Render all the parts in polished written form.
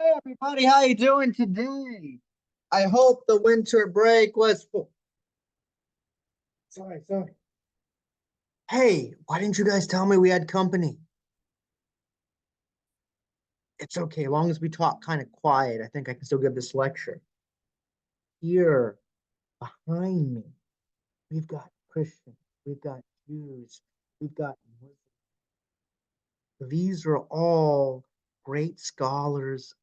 Hey everybody, how you doing today? I hope the winter break was full. Sorry. Hey, why didn't you guys tell me we had company? It's okay, as long as we talk kind of quiet, I think I can still give this lecture. Here, behind me, we've got Christians, we've got Jews, we've got Muslims. These are all great scholars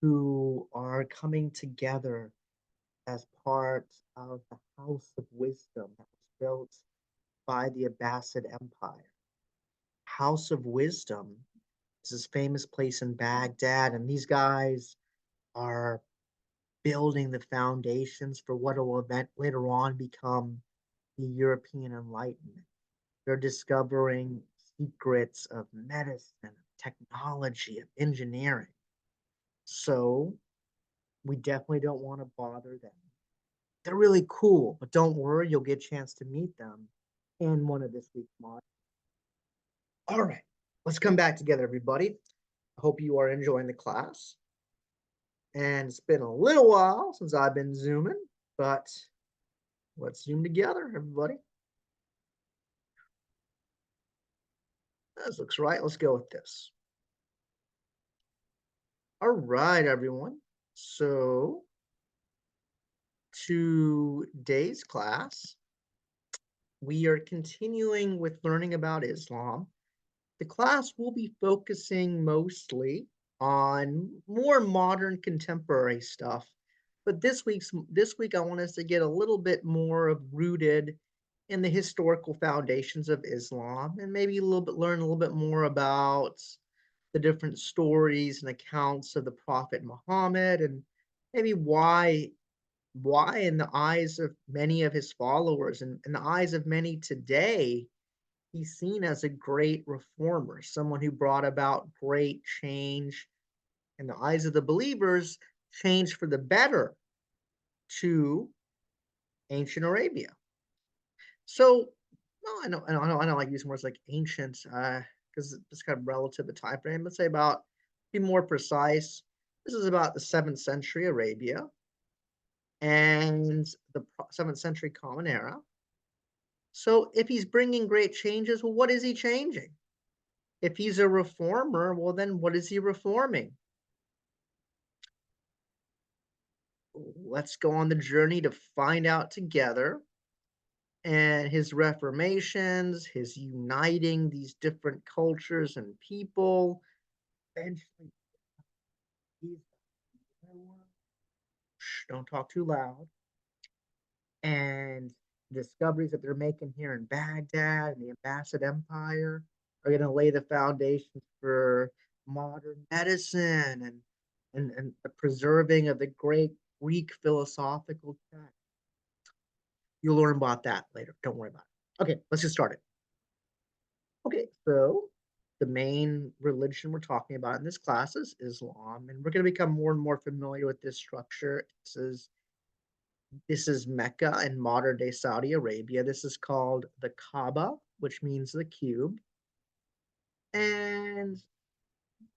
who are coming together as part of the House of Wisdom that was built by the Abbasid Empire. House of Wisdom is this famous place in Baghdad, and these guys are building the foundations for what will event later on become the European Enlightenment. They're discovering secrets of medicine, of technology, of engineering. So we definitely don't want to bother them. They're really cool, but don't worry, you'll get a chance to meet them in one of this week's modules. All right, let's come back together, everybody. I hope you are enjoying the class. And it's been a little while since I've been zooming, but let's zoom together, everybody. This looks right. Let's go with this. All right, everyone. So today's class, we are continuing with learning about Islam. The class will be focusing mostly on more modern contemporary stuff. But this week I want us to get a little bit more of rooted in the historical foundations of Islam and maybe learn a little bit more about the different stories and accounts of the Prophet Muhammad and maybe why in the eyes of many of his followers and in the eyes of many today he's seen as a great reformer, someone who brought about great change in the eyes of the believers, change for the better to ancient Arabia. So, no, I don't like using words like ancient because it's kind of relative to time frame. Let's say about, be more precise. This is about the 7th century Arabia and the 7th century Common Era. So, if he's bringing great changes, well, what is he changing? If he's a reformer, well, then what is he reforming? Let's go on the journey to find out together. And his reformations, his uniting these different cultures and people, eventually, don't talk too loud. And discoveries that they're making here in Baghdad and the Abbasid Empire are going to lay the foundations for modern medicine and the preserving of the great Greek philosophical text. You'll learn about that later. Don't worry about it. Okay, let's get started. Okay, so the main religion we're talking about in this class is Islam, and we're going to become more and more familiar with this structure. This is Mecca in modern day Saudi Arabia. This is called the Kaaba, which means the cube. And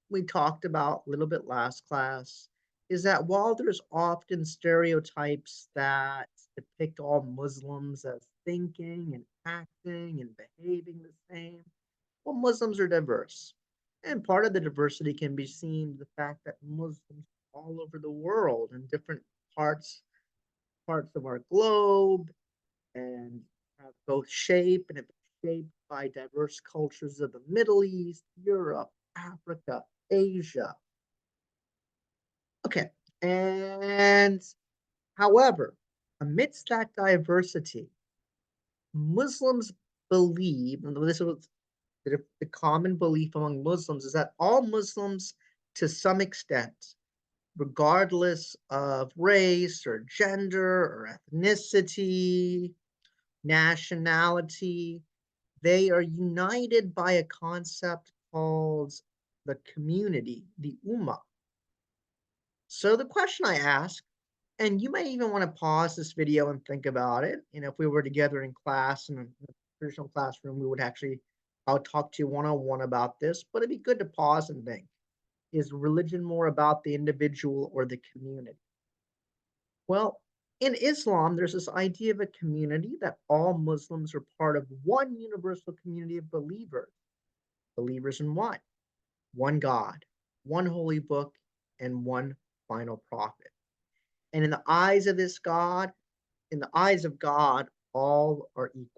we talked about a little bit last class is that while there's often stereotypes that depict all Muslims as thinking and acting and behaving the same, well, Muslims are diverse. And part of the diversity can be seen in the fact that Muslims all over the world in different parts of our globe and have both shape and have been shaped by diverse cultures of the Middle East, Europe, Africa, Asia. Okay. And however, amidst that diversity, Muslims believe, and this was the common belief among Muslims, is that all Muslims, to some extent, regardless of race or gender or ethnicity, nationality, they are united by a concept called the community, the Ummah. So the question I ask, and you may even want to pause this video and think about it. If we were together in class in a traditional classroom, we would actually, I'll talk to you one-on-one about this, but it'd be good to pause and think. Is religion more about the individual or the community? Well, in Islam, there's this idea of a community that all Muslims are part of one universal community of believers. Believers in what? One God, one holy book, and one final prophet. And in the eyes of this God, in the eyes of God, all are equal.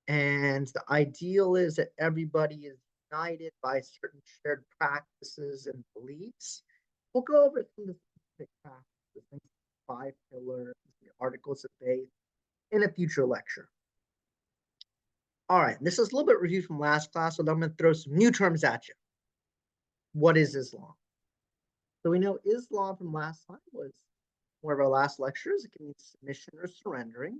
And the ideal is that everybody is united by certain shared practices and beliefs. We'll go over some of the specific practices, things like 5 pillars, the articles of faith, in a future lecture. All right, this is a little bit review from last class, so I'm going to throw some new terms at you. What is Islam? So we know Islam from last time was one of our last lectures. It can mean submission or surrendering.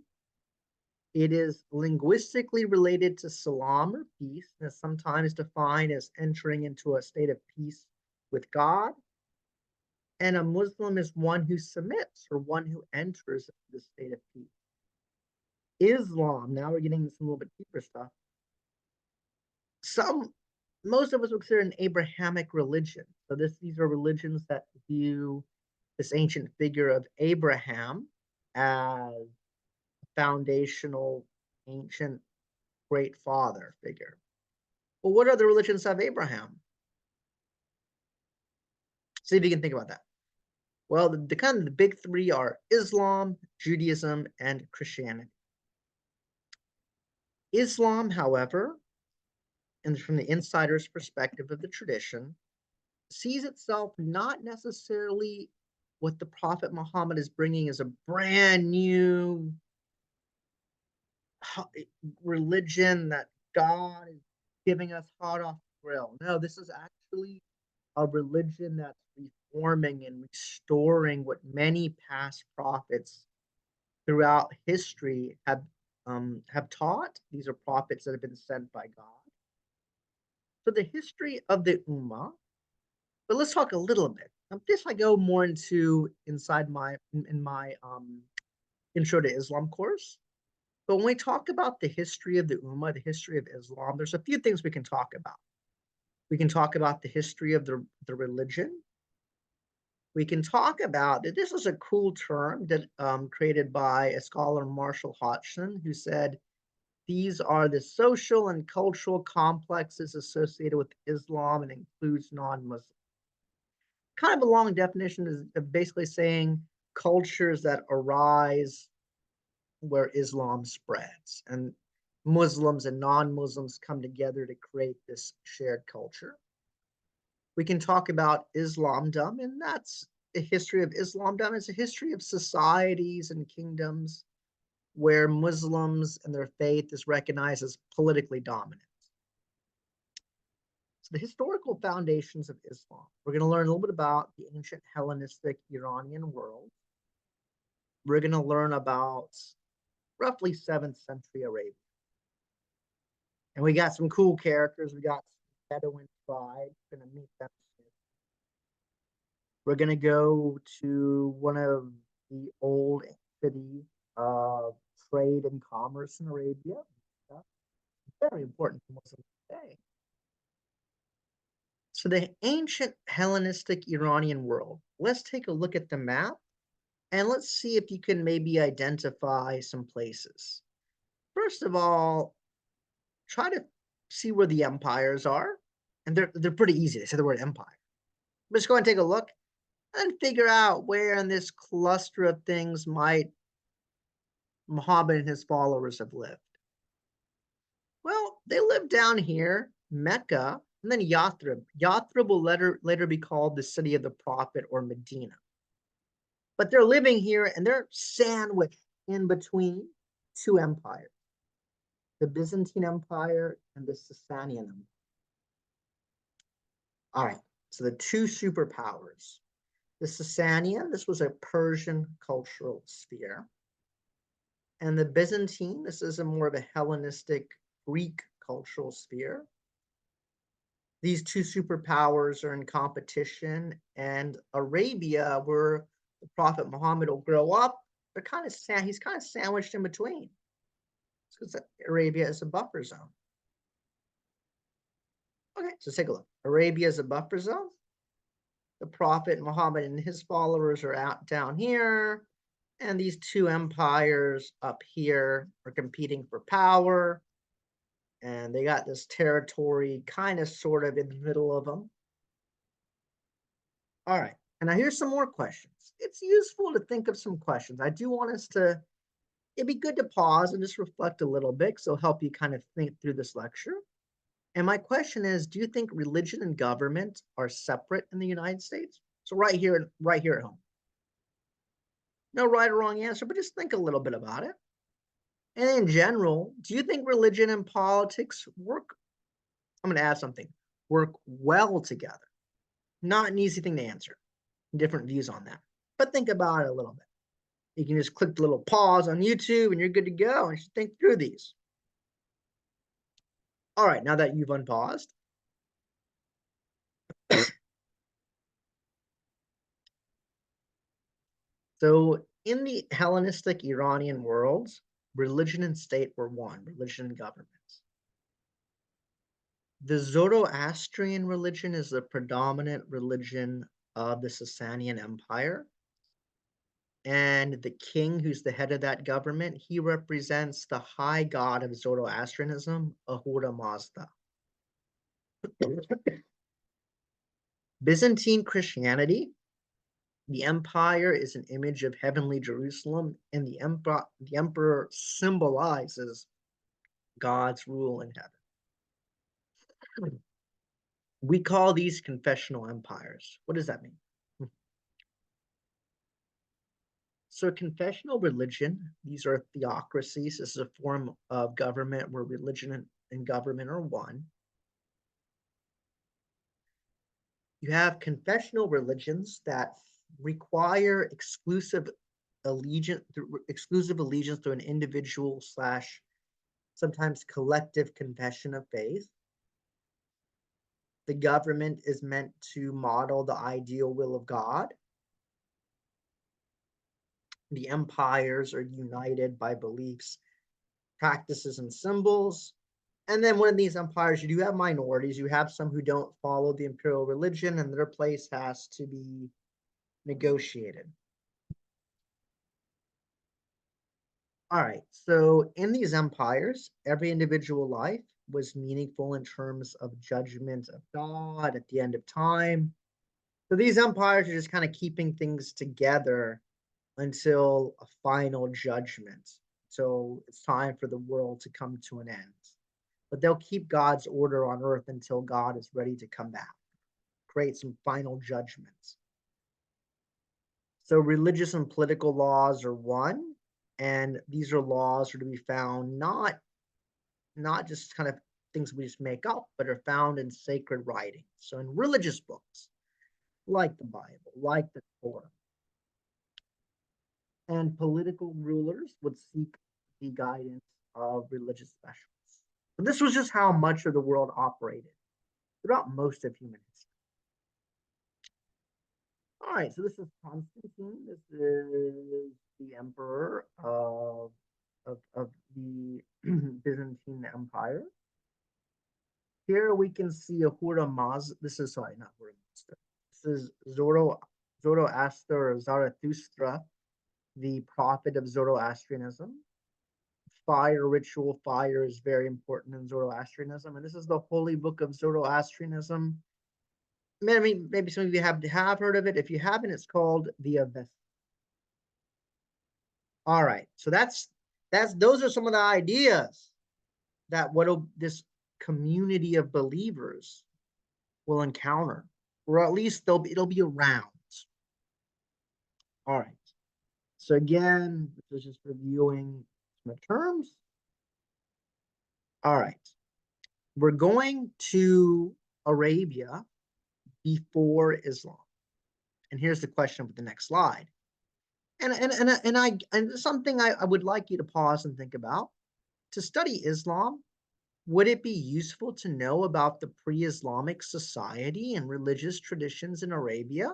It is linguistically related to salam or peace, and is sometimes defined as entering into a state of peace with God. And a Muslim is one who submits or one who enters the state of peace. Islam, now we're getting some little bit deeper stuff. Most of us would consider an Abrahamic religion. So these are religions that view this ancient figure of Abraham as foundational, ancient, great father figure. Well, what other religions have Abraham? See if you can think about that. Well, the kind of the big three are Islam, Judaism, and Christianity. Islam, however, and from the insider's perspective of the tradition, sees itself not necessarily what the Prophet Muhammad is bringing as a brand new religion that God is giving us hot off the grill. No, this is actually a religion that's reforming and restoring what many past prophets throughout history have taught. These are prophets that have been sent by God. So the history of the Ummah, but let's talk a little bit. This I go more into inside my intro to Islam course. But when we talk about the history of the Ummah, the history of Islam, there's a few things we can talk about. We can talk about the history of the religion. We can talk about, this is a cool term that created by a scholar, Marshall Hodgson, who said, these are the social and cultural complexes associated with Islam and includes non-Muslims. Kind of a long definition is basically saying cultures that arise where Islam spreads, and Muslims and non-Muslims come together to create this shared culture. We can talk about Islamdom, and that's the history of Islamdom. It's a history of societies and kingdoms where Muslims and their faith is recognized as politically dominant. So the historical foundations of Islam. We're going to learn a little bit about the ancient Hellenistic Iranian world. We're going to learn about roughly 7th century Arabia. And we got some cool characters. We got Bedouin tribes. We're going to meet them soon. We're going to go to one of the old cities of trade and commerce in Arabia. Very important to Muslims today. So the ancient Hellenistic Iranian world. Let's take a look at the map and let's see if you can maybe identify some places. First of all, try to see where the empires are. And they're pretty easy. They say the word empire. Let's go and take a look and figure out where in this cluster of things might Muhammad and his followers have lived. Well, they lived down here, Mecca, and then Yathrib. Yathrib will later be called the city of the prophet or Medina. But they're living here and they're sandwiched in between two empires, the Byzantine Empire and the Sasanian Empire. All right, so the two superpowers. The Sasanian, this was a Persian cultural sphere. And the Byzantine, this is a more of a Hellenistic Greek cultural sphere. These two superpowers are in competition, and Arabia, where the Prophet Muhammad will grow up, he's kind of sandwiched in between. Because Arabia is a buffer zone. Okay, so take a look. Arabia is a buffer zone. The Prophet Muhammad and his followers are out down here. And these two empires up here are competing for power. And they got this territory kind of sort of in the middle of them. All right. And now here's some more questions. It's useful to think of some questions. I do want us to, it'd be good to pause and just reflect a little bit. So help you kind of think through this lecture. And my question is, do you think religion and government are separate in the United States? So right here at home. No right or wrong answer, but just think a little bit about it. And in general, do you think religion and politics work? I'm going to add something. Work well together. Not an easy thing to answer. Different views on that. But think about it a little bit. You can just click the little pause on YouTube and you're good to go and just think through these. All right, now that you've unpaused. So in the Hellenistic Iranian worlds, religion and state were one, religion and governments. The Zoroastrian religion is the predominant religion of the Sasanian Empire. And the king, who's the head of that government, he represents the high god of Zoroastrianism, Ahura Mazda. Byzantine Christianity, the empire is an image of heavenly Jerusalem, and the emperor symbolizes God's rule in heaven. We call these confessional empires. What does that mean? So confessional religion, these are theocracies. This is a form of government where religion and government are one. You have confessional religions that require exclusive allegiance to an individual slash sometimes collective confession of faith. The government is meant to model the ideal will of God. The empires are united by beliefs, practices, and symbols. And then within these empires, you do have minorities. You have some who don't follow the imperial religion, and their place has to be negotiated. All right, so in these empires, every individual life was meaningful in terms of judgment of God at the end of time. So these empires are just kind of keeping things together until a final judgment. So it's time for the world to come to an end. But they'll keep God's order on earth until God is ready to come back, create some final judgments. So religious and political laws are one, and these are laws are to be found not just kind of things we just make up, but are found in sacred writings. So in religious books, like the Bible, like the Torah. And political rulers would seek the guidance of religious specialists. So this was just how much of the world operated throughout most of human history. All right, so this is Constantine. This is the emperor of the Byzantine Empire. Here we can see Ahura Mazda. This is, sorry, not Ahura Mazda. This is Zoroaster or Zarathustra, the prophet of Zoroastrianism. Fire ritual, fire is very important in Zoroastrianism. And this is the holy book of Zoroastrianism. Maybe some of you have heard of it. If you haven't, it's called the Avesta. All right, so those are some of the ideas that this community of believers will encounter, or at least it'll be around. All right. So again, this is just reviewing some terms. All right. We're going to Arabia before Islam. And here's the question with the next slide. And something I would like you to pause and think about. To study Islam, would it be useful to know about the pre-Islamic society and religious traditions in Arabia?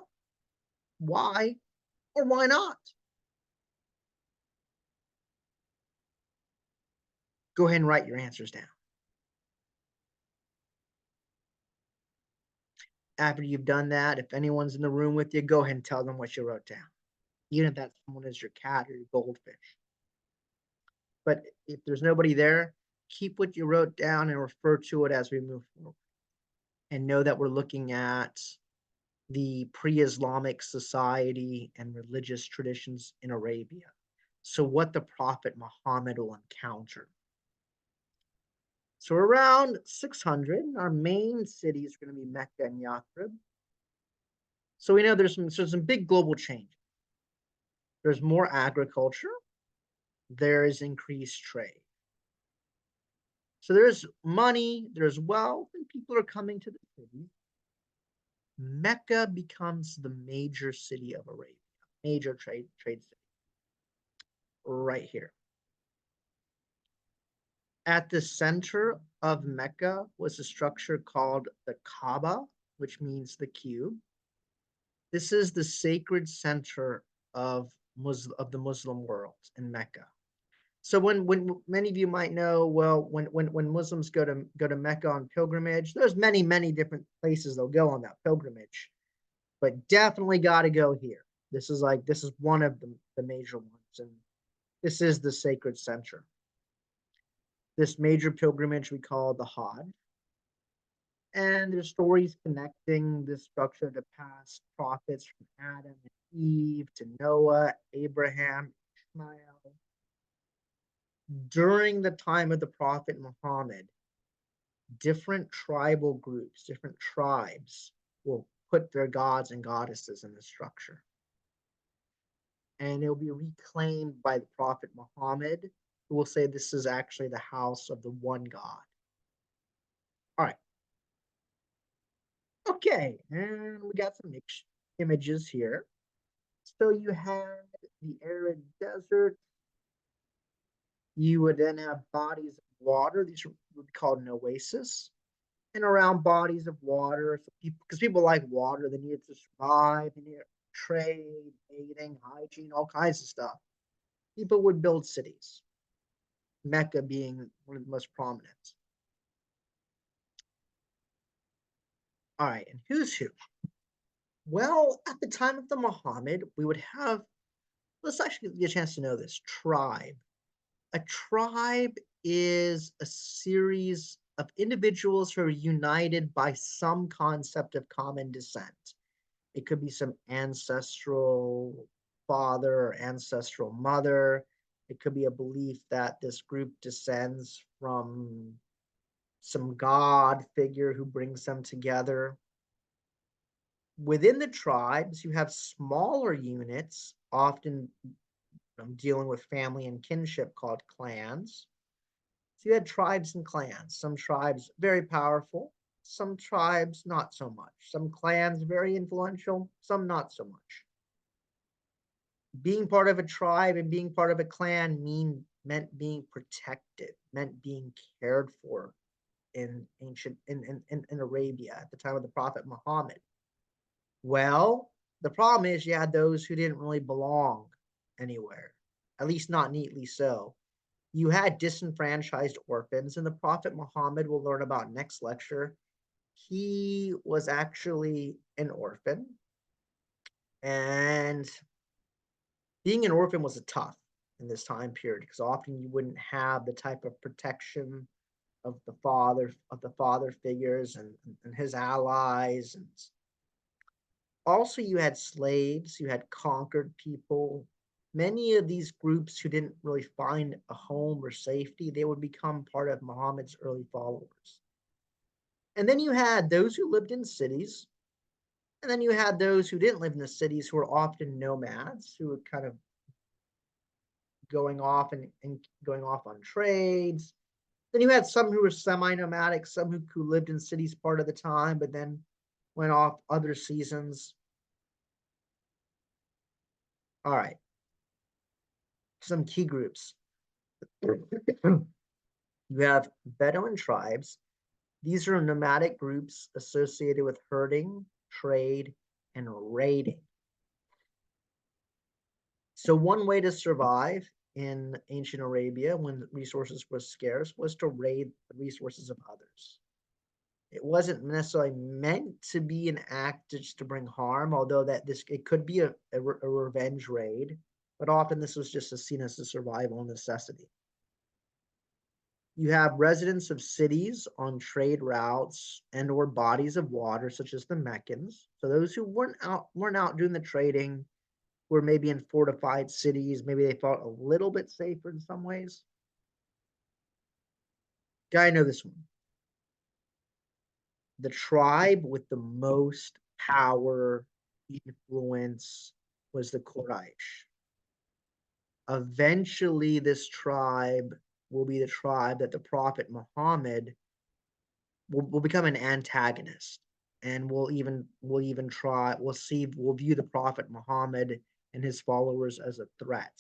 Why or why not? Go ahead and write your answers down. After you've done that, if anyone's in the room with you, go ahead and tell them what you wrote down. Even if that someone is your cat or your goldfish. But if there's nobody there, keep what you wrote down and refer to it as we move forward. And know that we're looking at the pre-Islamic society and religious traditions in Arabia. So what the Prophet Muhammad will encounter. So around 600, our main cities are going to be Mecca and Yathrib. So we know there's some big global change. There's more agriculture. There is increased trade. So there's money, there's wealth, and people are coming to the city. Mecca becomes the major city of Arabia, major trade city, right here. At the center of Mecca was a structure called the Kaaba, which means the cube. This is the sacred center of the Muslim world in Mecca. So when many of you might know, well, when Muslims go to Mecca on pilgrimage, there's many different places they'll go on that pilgrimage, but definitely got to go here. This is one of the major ones, and this is the sacred center. This major pilgrimage we call the Hajj, and there's stories connecting this structure to past prophets from Adam and Eve to Noah, Abraham, Ishmael. During the time of the Prophet Muhammad, different tribal groups, different tribes will put their gods and goddesses in the structure. And it will be reclaimed by the Prophet Muhammad, who will say this is actually the house of the one God. All right. Okay, and we got some images here. So you have the arid desert. You would then have bodies of water. These would be called an oasis. And around bodies of water, so because people like water, they need it to survive, they need trade, bathing, hygiene, all kinds of stuff. People would build cities, Mecca being one of the most prominent. All right, and who's who? Well, at the time of the Muhammad, we would have, let's actually get a chance to know this, tribe. A tribe is a series of individuals who are united by some concept of common descent. It could be some ancestral father or ancestral mother. It could be a belief that this group descends from some god figure who brings them together. Within the tribes, you have smaller units, often dealing with family and kinship, called clans. So you had tribes and clans. Some tribes very powerful, some tribes not so much. Some clans very influential, some not so much. Being part of a tribe and being part of a clan meant being protected, meant being cared for in Arabia at the time of the Prophet Muhammad. Well, the problem is you had those who didn't really belong anywhere, at least not neatly so. You had disenfranchised orphans, and the Prophet Muhammad, we'll learn about next lecture, he was actually an orphan. And being an orphan was tough in this time period because often you wouldn't have the type of protection of the father figures and his allies. And also you had slaves, you had conquered people. Many of these groups who didn't really find a home or safety, they would become part of Muhammad's early followers. And then you had those who lived in cities, and then you had those who didn't live in the cities, who were often nomads, who were kind of going off and going off on trades. Then you had some who were semi-nomadic, some who lived in cities part of the time, but then went off other seasons. All right. Some key groups. You have Bedouin tribes. These are nomadic groups associated with herding, trade, and raiding. So one way to survive in ancient Arabia when resources were scarce was to raid the resources of others. It wasn't necessarily meant to be an act just to bring harm, although it could be a revenge raid, but often this was just seen as a survival necessity. You have residents of cities on trade routes and or bodies of water, such as the Meccans. So those who weren't out doing the trading were maybe in fortified cities. Maybe they felt a little bit safer in some ways. Guy, know this one. The tribe with the most power, influence was the Quraysh. Eventually, this tribe will be the tribe that the Prophet Muhammad will become an antagonist, and we'll view the Prophet Muhammad and his followers as a threat.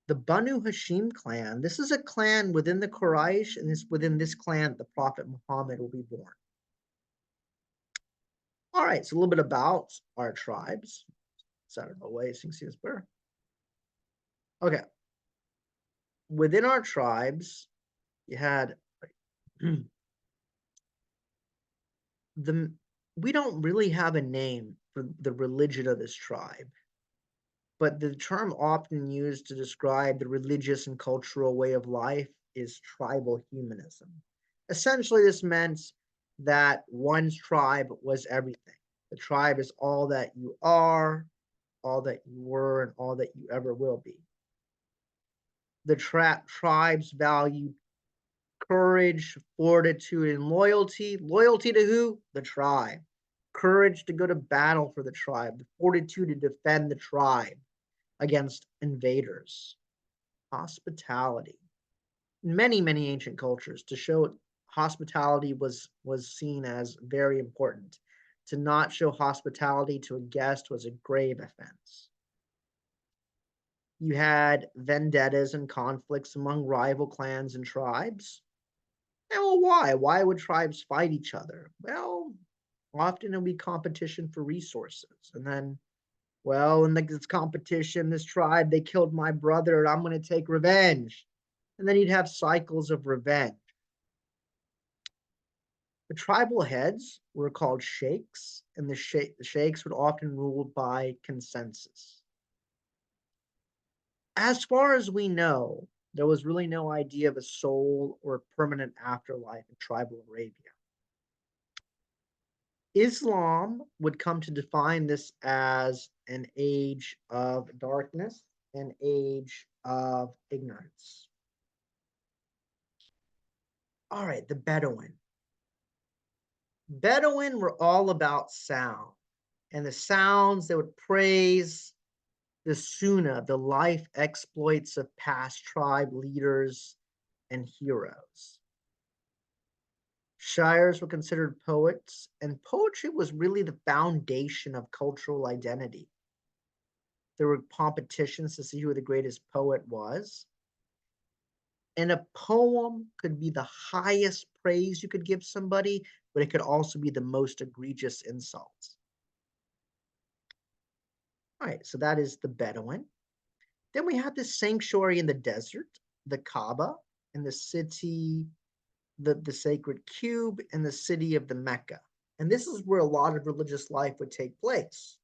The Banu Hashim clan, this is a clan within the Quraysh, and within this clan the Prophet Muhammad will be born. All right, so a little bit about our tribes. Set it away so you can see this better. Okay. Within our tribes, you had the we don't really have a name for the religion of this tribe, but the term often used to describe the religious and cultural way of life is tribal humanism. Essentially, this meant that one's tribe was everything. The tribe is all that you are, all that you were, and all that you ever will be. The tribes value courage, fortitude, and loyalty. Loyalty to who? The tribe. Courage to go to battle for the tribe. The fortitude to defend the tribe against invaders. Hospitality. In many, many ancient cultures, to show hospitality was seen as very important. To not show hospitality to a guest was a grave offense. You had vendettas and conflicts among rival clans and tribes. And well, why? Why would tribes fight each other? Well, often it'll be competition for resources. And then, well, in this competition, this tribe, they killed my brother, and I'm going to take revenge. And then you'd have cycles of revenge. The tribal heads were called sheikhs, and the sheikhs would often rule by consensus. As far as we know, there was really no idea of a soul or a permanent afterlife in tribal Arabia. Islam would come to define this as an age of darkness, an age of ignorance. All right, the Bedouin. Bedouin were all about sound, and the sounds they would praise the Sunnah, the life exploits of past tribe leaders and heroes. Shires were considered poets, and poetry was really the foundation of cultural identity. There were competitions to see who the greatest poet was. And a poem could be the highest praise you could give somebody, but it could also be the most egregious insults. All right, so that is the Bedouin. Then we have this sanctuary in the desert, the Kaaba, and the city, the sacred cube, and the city of the Mecca. And this is where a lot of religious life would take place.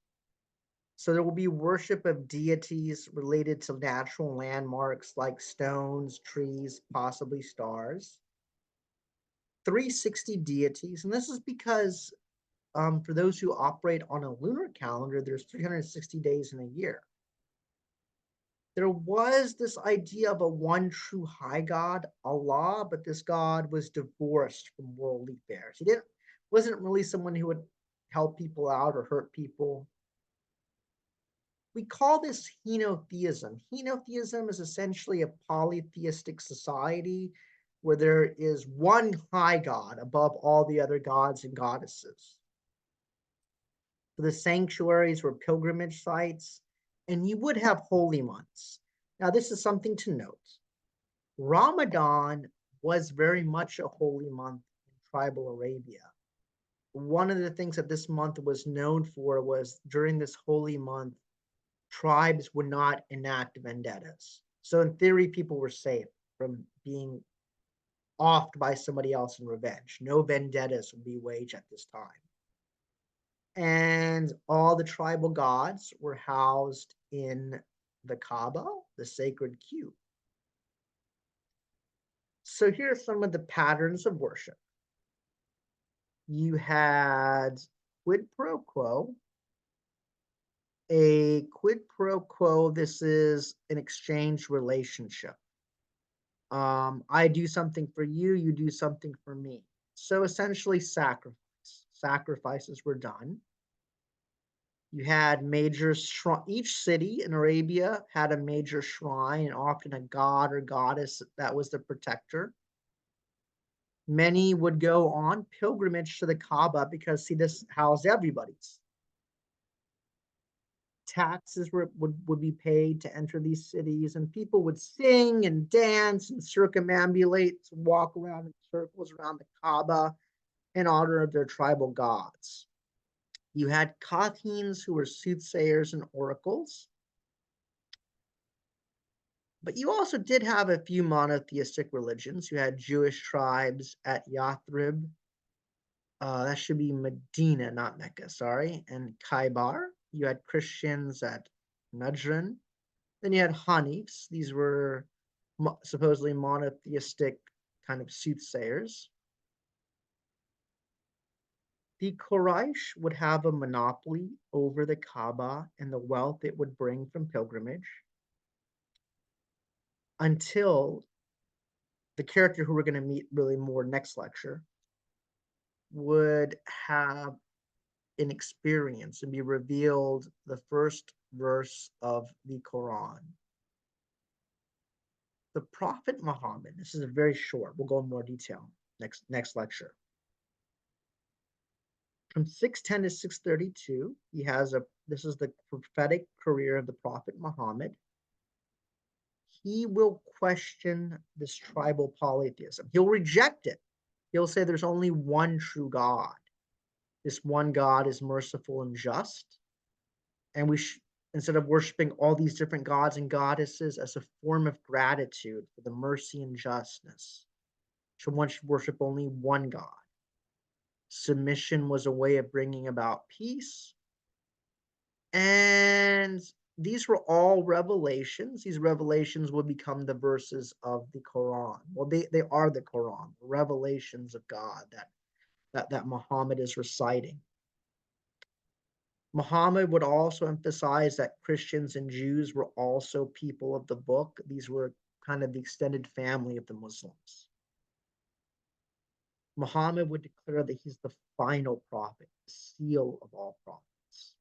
So there will be worship of deities related to natural landmarks like stones, trees, possibly stars. 360 deities, and this is because for those who operate on a lunar calendar, there's 360 days in a year. There was this idea of a one true high God, Allah, but this God was divorced from worldly affairs. He wasn't really someone who would help people out or hurt people. We call this henotheism. Henotheism is essentially a polytheistic society where there is one high God above all the other gods and goddesses. So the sanctuaries were pilgrimage sites, and you would have holy months. Now, this is something to note. Ramadan was very much a holy month in tribal Arabia. One of the things that this month was known for was during this holy month, tribes would not enact vendettas. So in theory, people were safe from being offed by somebody else in revenge. No vendettas would be waged at this time. And all the tribal gods were housed in the Kaaba, the sacred cube. So here are some of the patterns of worship. You had quid pro quo. A quid pro quo, this is an exchange relationship. I do something for you, you do something for me. So essentially sacrifice. Sacrifices were done. You had major shrine. Each city in Arabia had a major shrine and often a god or goddess that was the protector. Many would go on pilgrimage to the Kaaba because, see, this housed everybody's. Taxes would be paid to enter these cities, and people would sing and dance and circumambulate, walk around in circles around the Kaaba in honor of their tribal gods. You had Kathins, who were soothsayers and oracles. But you also did have a few monotheistic religions. You had Jewish tribes at Yathrib. That should be Medina, not Mecca, sorry. And Khaybar. You had Christians at Najran. Then you had Hanifs. These were supposedly monotheistic kind of soothsayers. The Quraysh would have a monopoly over the Kaaba and the wealth it would bring from pilgrimage until the character who we're going to meet really more next lecture would have an experience and be revealed the first verse of the Quran. The Prophet Muhammad, this is a very short, we'll go in more detail next lecture. From 610 to 632, this is the prophetic career of the Prophet Muhammad. He will question this tribal polytheism. He'll reject it. He'll say there's only one true God. This one God is merciful and just. And instead of worshiping all these different gods and goddesses as a form of gratitude for the mercy and justness, one should worship only one God. Submission was a way of bringing about peace. And these were all revelations. These revelations would become the verses of the Quran. Well, they are the Quran, the revelations of God that Muhammad is reciting. Muhammad would also emphasize that Christians and Jews were also people of the book. These were kind of the extended family of the Muslims. Muhammad would declare that he's the final prophet, the seal of all prophets.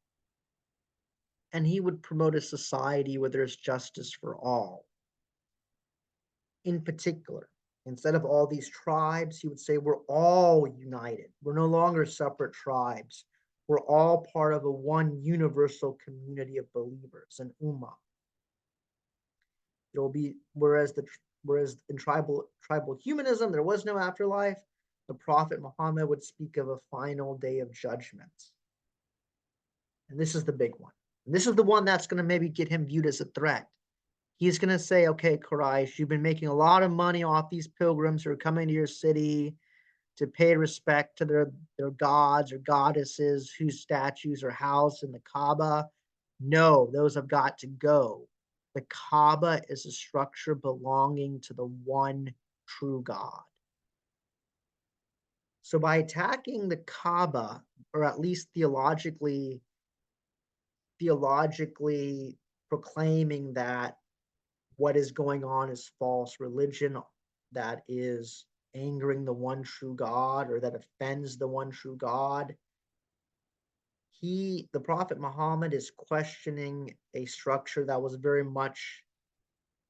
And he would promote a society where there's justice for all. In particular, instead of all these tribes, he would say we're all united. We're no longer separate tribes. We're all part of a one universal community of believers, an ummah. It will be whereas in tribal humanism there was no afterlife. The Prophet Muhammad would speak of a final day of judgment, and this is the big one. And this is the one that's going to maybe get him viewed as a threat. He's going to say, "Okay, Quraysh, you've been making a lot of money off these pilgrims who are coming to your city to pay respect to their gods or goddesses whose statues are housed in the Kaaba. No, those have got to go. The Kaaba is a structure belonging to the one true God." So by attacking the Kaaba, or at least theologically proclaiming that what is going on is false religion, that is angering the one true God, or that offends the one true God, the Prophet Muhammad is questioning a structure that was very much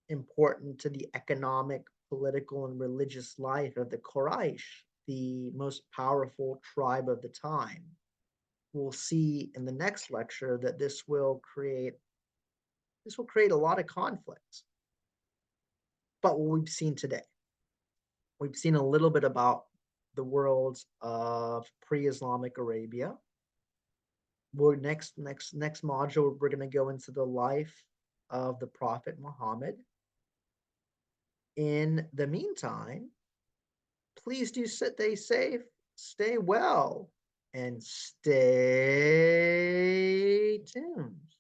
important to the economic, political, and religious life of the Quraysh, the most powerful tribe of the time. We'll see in the next lecture that this will create a lot of conflict. But what we've seen today, we've seen a little bit about the worlds of pre-Islamic Arabia. We're next module, we're going to go into the life of the Prophet Muhammad. In the meantime, Please do stay safe, stay well, and stay tuned.